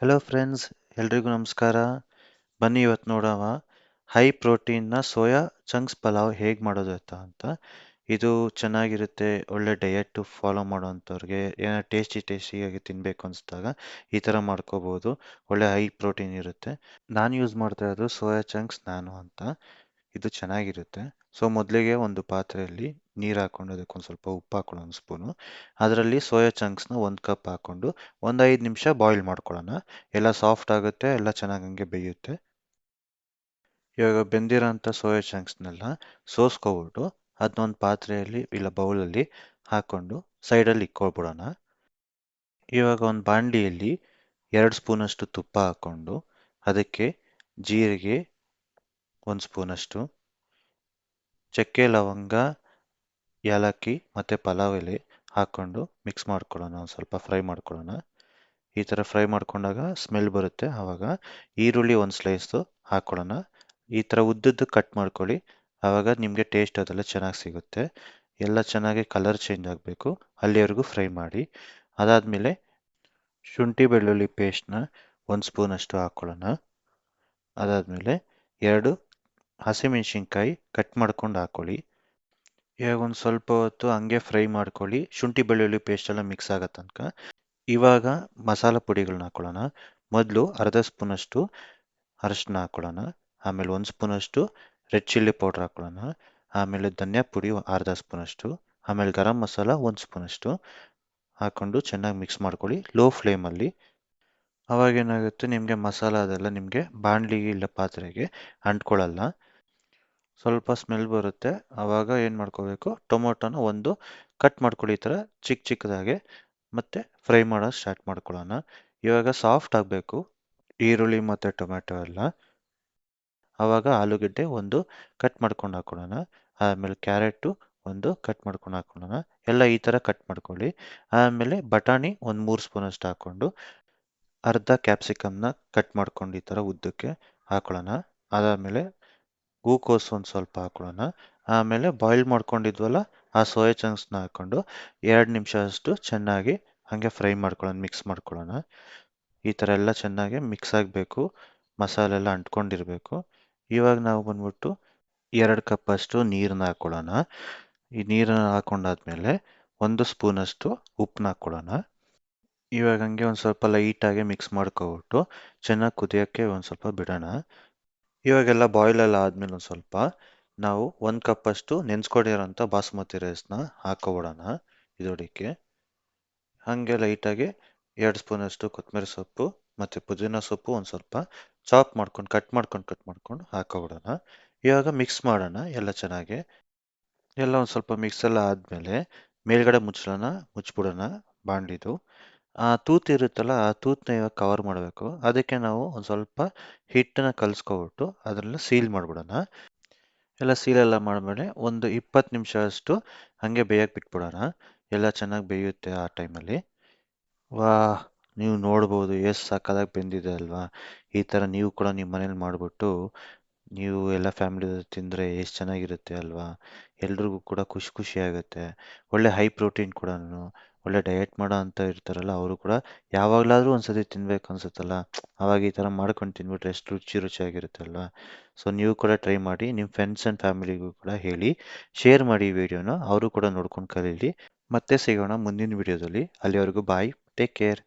Hello friends, ಎಲ್ರಿಗೂ ನಮಸ್ಕಾರ. ಬನ್ನಿ ಇವತ್ತು ನೋಡೋಣ ಹೈ ಪ್ರೋಟೀನ್ನ ಸೋಯಾ ಚಂಕ್ಸ್ ಪಲಾವ್ ಹೇಗೆ ಮಾಡೋದು ಅಂತ. ಇದು ಚೆನ್ನಾಗಿರುತ್ತೆ. ಒಳ್ಳೆ ಡಯಟ್ ಫಾಲೋ ಮಾಡೋವಂಥವ್ರಿಗೆ ಏನೋ ಟೇಸ್ಟಿಯಾಗಿ ತಿನ್ನಬೇಕು ಅನಿಸಿದಾಗ ಈ ಥರ ಮಾಡ್ಕೋಬೋದು. ಒಳ್ಳೆ ಹೈ ಪ್ರೋಟೀನ್ ಇರುತ್ತೆ. ನಾನು ಯೂಸ್ ಮಾಡ್ತಾ ಇರೋದು ಸೋಯಾ ಚಂಕ್ಸ್ ನ್ಯಾನೋ ಅಂತ. ಇದು ಚೆನ್ನಾಗಿರುತ್ತೆ. ಸೊ ಮೊದಲಿಗೆ ಒಂದು ಪಾತ್ರೆಯಲ್ಲಿ ನೀರು ಹಾಕೊಂಡು ಅದಕ್ಕೊಂದು ಸ್ವಲ್ಪ ಉಪ್ಪು ಹಾಕೊಳ್ಳೋಣ, ಒಂದು ಸ್ಪೂನು. ಅದರಲ್ಲಿ ಸೋಯಾ ಚಂಕ್ಸ್ನ 1 ಕಪ್ ಹಾಕೊಂಡು ಒಂದು 5 ನಿಮಿಷ ಬಾಯ್ಲ್ ಮಾಡ್ಕೊಳ್ಳೋಣ. ಎಲ್ಲ ಸಾಫ್ಟ್ ಆಗುತ್ತೆ, ಎಲ್ಲ ಚೆನ್ನಾಗಿ ಹಂಗೆ ಬೇಯುತ್ತೆ. ಇವಾಗ ಬೆಂದಿರೋಂಥ ಸೋಯಾ ಚಂಕ್ಸ್ನೆಲ್ಲ ಸೋಸ್ಕೊಬಿಟ್ಟು ಅದನ್ನೊಂದು ಪಾತ್ರೆಯಲ್ಲಿ ಇಲ್ಲ ಬೌಲಲ್ಲಿ ಹಾಕೊಂಡು ಸೈಡಲ್ಲಿ ಇಕ್ಕೊಳ್ಬಿಡೋಣ. ಇವಾಗ ಒಂದು ಬಾಣಲಿಯಲ್ಲಿ 2 ಸ್ಪೂನಷ್ಟು ತುಪ್ಪ ಹಾಕ್ಕೊಂಡು ಅದಕ್ಕೆ ಜೀರಿಗೆ 1 ಸ್ಪೂನಷ್ಟು, ಚಕ್ಕೆ ಲವಂಗ ಏಲಕ್ಕಿ ಮತ್ತು ಪಲಾವ್ ಎಲೆ ಹಾಕ್ಕೊಂಡು ಮಿಕ್ಸ್ ಮಾಡ್ಕೊಳ್ಳೋಣ. ಒಂದು ಸ್ವಲ್ಪ ಫ್ರೈ ಮಾಡ್ಕೊಳ್ಳೋಣ. ಈ ಥರ ಫ್ರೈ ಮಾಡ್ಕೊಂಡಾಗ ಸ್ಮೆಲ್ ಬರುತ್ತೆ. ಆವಾಗ ಈರುಳ್ಳಿ 1 ಸ್ಲೈಸು ಹಾಕ್ಕೊಳ್ಳೋಣ. ಈ ಥರ ಉದ್ದುದ್ದು ಕಟ್ ಮಾಡ್ಕೊಳ್ಳಿ. ಆವಾಗ ನಿಮಗೆ ಟೇಸ್ಟ್ ಅದೆಲ್ಲ ಚೆನ್ನಾಗಿ ಸಿಗುತ್ತೆ. ಎಲ್ಲ ಚೆನ್ನಾಗಿ ಕಲರ್ ಚೇಂಜ್ ಆಗಬೇಕು, ಅಲ್ಲಿವರೆಗೂ ಫ್ರೈ ಮಾಡಿ. ಅದಾದಮೇಲೆ ಶುಂಠಿ ಬೆಳ್ಳುಳ್ಳಿ ಪೇಸ್ಟ್ನ 1 ಸ್ಪೂನಷ್ಟು ಹಾಕ್ಕೊಳ್ಳೋಣ. ಅದಾದಮೇಲೆ 2 ಹಸಿಮೆಣಸಿನ್ಕಾಯಿ ಕಟ್ ಮಾಡ್ಕೊಂಡು ಹಾಕ್ಕೊಳ್ಳಿ. ಇವಾಗ ಒಂದು ಸ್ವಲ್ಪ ಹೊತ್ತು ಹಂಗೆ ಫ್ರೈ ಮಾಡ್ಕೊಳ್ಳಿ, ಶುಂಠಿ ಬೆಳ್ಳುಳ್ಳಿ ಪೇಸ್ಟ್ ಎಲ್ಲ ಮಿಕ್ಸ್ ಆಗೋ ತನಕ. ಇವಾಗ ಮಸಾಲ ಪುಡಿಗಳನ್ನ ಹಾಕ್ಕೊಳ್ಳೋಣ. ಮೊದಲು ಅರ್ಧ ಸ್ಪೂನಷ್ಟು ಅರಶಿನ ಹಾಕ್ಕೊಳ್ಳೋಣ. ಆಮೇಲೆ 1 ಸ್ಪೂನಷ್ಟು ರೆಡ್ ಚಿಲ್ಲಿ ಪೌಡ್ರ್ ಹಾಕ್ಕೊಳ್ಳೋಣ. ಆಮೇಲೆ ಧನಿಯಾ ಪುಡಿ ಅರ್ಧ ಸ್ಪೂನಷ್ಟು, ಆಮೇಲೆ ಗರಂ ಮಸಾಲ 1 ಸ್ಪೂನಷ್ಟು ಹಾಕ್ಕೊಂಡು ಚೆನ್ನಾಗಿ ಮಿಕ್ಸ್ ಮಾಡ್ಕೊಳ್ಳಿ ಲೋ ಫ್ಲೇಮಲ್ಲಿ. ಅವಾಗೇನಾಗುತ್ತೆ, ನಿಮಗೆ ಮಸಾಲ ಅದೆಲ್ಲ ನಿಮಗೆ ಬಾಣಲಿ ಇಲ್ಲ ಪಾತ್ರೆಗೆ ಅಂಟ್ಕೊಳ್ಳಲ್ಲ. ಸ್ವಲ್ಪ ಸ್ಮೆಲ್ ಬರುತ್ತೆ. ಆವಾಗ ಏನು ಮಾಡ್ಕೋಬೇಕು, ಟೊಮೊಟೊನ 1 ಕಟ್ ಮಾಡ್ಕೊಳ್ಳಿ ಈ ಥರ ಚಿಕ್ಕದಾಗೆ. ಮತ್ತು ಫ್ರೈ ಮಾಡೋದು ಸ್ಟಾರ್ಟ್ ಮಾಡ್ಕೊಳ್ಳೋಣ. ಇವಾಗ ಸಾಫ್ಟ್ ಆಗಬೇಕು ಈರುಳ್ಳಿ ಮತ್ತು ಟೊಮೆಟೊ ಎಲ್ಲ. ಆವಾಗ ಆಲೂಗಡ್ಡೆ 1 ಕಟ್ ಮಾಡ್ಕೊಂಡು ಹಾಕ್ಕೊಳ್ಳೋಣ. ಆಮೇಲೆ ಕ್ಯಾರೆಟು 1 ಕಟ್ ಮಾಡ್ಕೊಂಡು ಹಾಕ್ಕೊಳ್ಳೋಣ. ಎಲ್ಲ ಈ ಥರ ಕಟ್ ಮಾಡ್ಕೊಳ್ಳಿ. ಆಮೇಲೆ ಬಟಾಣಿ ಒಂದು 3 ಸ್ಪೂನಷ್ಟು ಹಾಕ್ಕೊಂಡು ಅರ್ಧ ಕ್ಯಾಪ್ಸಿಕಮ್ನ ಕಟ್ ಮಾಡ್ಕೊಂಡು ಈ ಥರ ಉದ್ದಕ್ಕೆ ಹಾಕ್ಕೊಳ್ಳೋಣ. ಅದಾದಮೇಲೆ ಹೂಕೋಸು ಒಂದು ಸ್ವಲ್ಪ ಹಾಕ್ಕೊಳ್ಳೋಣ. ಆಮೇಲೆ ಬಾಯ್ಲ್ ಮಾಡ್ಕೊಂಡಿದ್ವಲ್ಲ ಆ ಸೋಯಾ ಚಂಕ್ಸ್ನ ಹಾಕ್ಕೊಂಡು 2 ನಿಮಿಷ ಅಷ್ಟು ಚೆನ್ನಾಗಿ ಹಾಗೆ ಫ್ರೈ ಮಾಡ್ಕೊಳ್ಳೋಣ, ಮಿಕ್ಸ್ ಮಾಡ್ಕೊಳ್ಳೋಣ. ಈ ಥರ ಎಲ್ಲ ಚೆನ್ನಾಗಿ ಮಿಕ್ಸ್ ಆಗಬೇಕು, ಮಸಾಲೆ ಎಲ್ಲ ಅಂಟ್ಕೊಂಡಿರಬೇಕು. ಇವಾಗ ನಾವು ಬಂದ್ಬಿಟ್ಟು 2 ಕಪ್ಪಷ್ಟು ನೀರನ್ನ ಹಾಕ್ಕೊಳ್ಳೋಣ. ಈ ನೀರನ್ನು ಹಾಕ್ಕೊಂಡಾದ್ಮೇಲೆ 1 ಸ್ಪೂನಷ್ಟು ಉಪ್ಪನ್ನ ಹಾಕ್ಕೊಳ್ಳೋಣ. ಇವಾಗ ಹಂಗೆ ಒಂದು ಸ್ವಲ್ಪ ಲೈಟಾಗಿ ಮಿಕ್ಸ್ ಮಾಡ್ಕೊಬಿಟ್ಟು ಚೆನ್ನಾಗಿ ಕುದಿಯೋಕ್ಕೆ ಒಂದು ಸ್ವಲ್ಪ ಬಿಡೋಣ. ಇವಾಗೆಲ್ಲ ಬಾಯ್ಲ್ ಎಲ್ಲ ಆದಮೇಲೆ ಒಂದು ಸ್ವಲ್ಪ ನಾವು 1 ಕಪ್ಪಷ್ಟು ನೆನೆಸ್ಕೊಂಡಿರೋಂಥ ಬಾಸುಮತಿ ರೈಸ್ನ ಹಾಕ್ಕೊಬಿಡೋಣ ಇದಕ್ಕೆ. ಹಾಗೆ ಲೈಟಾಗಿ 2 ಸ್ಪೂನಷ್ಟು ಕೊತ್ತಂಬರಿ ಸೊಪ್ಪು ಮತ್ತು ಪುದೀನ ಸೊಪ್ಪು ಒಂದು ಸ್ವಲ್ಪ ಕಟ್ ಮಾಡ್ಕೊಂಡು ಹಾಕ್ಕೊಬಿಡೋಣ. ಇವಾಗ ಮಿಕ್ಸ್ ಮಾಡೋಣ ಎಲ್ಲ ಚೆನ್ನಾಗಿ. ಎಲ್ಲ ಒಂದು ಸ್ವಲ್ಪ ಮಿಕ್ಸ್ ಎಲ್ಲ ಆದಮೇಲೆ ಮೇಲ್ಗಡೆ ಮುಚ್ಚಿಬಿಡೋಣ ಬಾಣಲಿದು. ಆ ತೂತು ಇರುತ್ತಲ್ಲ, ಆ ತೂತನ್ನ ಇವಾಗ ಕವರ್ ಮಾಡಬೇಕು. ಅದಕ್ಕೆ ನಾವು ಒಂದು ಸ್ವಲ್ಪ ಹಿಟ್ಟನ್ನ ಕಲಿಸ್ಕೊಬಿಟ್ಟು ಅದನ್ನೆಲ್ಲ ಸೀಲ್ ಮಾಡಿಬಿಡೋಣ. ಎಲ್ಲ ಸೀಲೆಲ್ಲ ಮಾಡಿದ್ಮೇಲೆ ಒಂದು 20 ನಿಮಿಷ ಅಷ್ಟು ಹಾಗೆ ಬೇಯಕ್ಕೆ ಬಿಟ್ಬಿಡೋಣ. ಎಲ್ಲ ಚೆನ್ನಾಗಿ ಬೇಯುತ್ತೆ ಆ ಟೈಮಲ್ಲಿ. ನೀವು ನೋಡ್ಬೋದು ಎಷ್ಟು ಸಕ್ಕತ್ತಾಗಿ ಬೆಂದಿದೆ ಅಲ್ವಾ. ಈ ಥರ ನೀವು ಕೂಡ ನಿಮ್ಮ ಮನೇಲಿ ಮಾಡಿಬಿಟ್ಟು ನೀವು ಎಲ್ಲ ಫ್ಯಾಮಿಲಿ ತಿಂದರೆ ಎಷ್ಟು ಚೆನ್ನಾಗಿರುತ್ತೆ ಅಲ್ವಾ. ಎಲ್ರಿಗೂ ಕೂಡ ಖುಷಿ ಆಗುತ್ತೆ. ಒಳ್ಳೆ ಹೈ ಪ್ರೋಟೀನ್ ಕೂಡ, ಒಳ್ಳೆ ಡಯಟ್ ಮಾಡೋ ಅಂತ ಇರ್ತಾರಲ್ಲ ಅವರು ಕೂಡ ಯಾವಾಗಲಾದರೂ ಒಂದ್ಸತಿ ತಿನ್ಬೇಕು ಅನ್ಸುತ್ತಲ್ಲ, ಆವಾಗ ಈ ಥರ ಮಾಡ್ಕೊಂಡು ತಿನ್ಬಿಟ್ರೆ ಎಷ್ಟು ರುಚಿಯಾಗಿರುತ್ತೆ ಅಲ್ವಾ. ಸೊ ನೀವು ಕೂಡ ಟ್ರೈ ಮಾಡಿ, ನಿಮ್ಮ ಫ್ರೆಂಡ್ಸ್ ಆ್ಯಂಡ್ ಫ್ಯಾಮಿಲಿಗೂ ಕೂಡ ಹೇಳಿ, ಶೇರ್ ಮಾಡಿ ಈ ವಿಡಿಯೋನ, ಅವರು ಕೂಡ ನೋಡ್ಕೊಂಡು ಕಲೀಲಿ. ಮತ್ತೆ ಸಿಗೋಣ ಮುಂದಿನ ವಿಡಿಯೋದಲ್ಲಿ. ಅಲ್ಲಿವರೆಗೂ ಬಾಯ್, ಟೇಕ್ ಕೇರ್.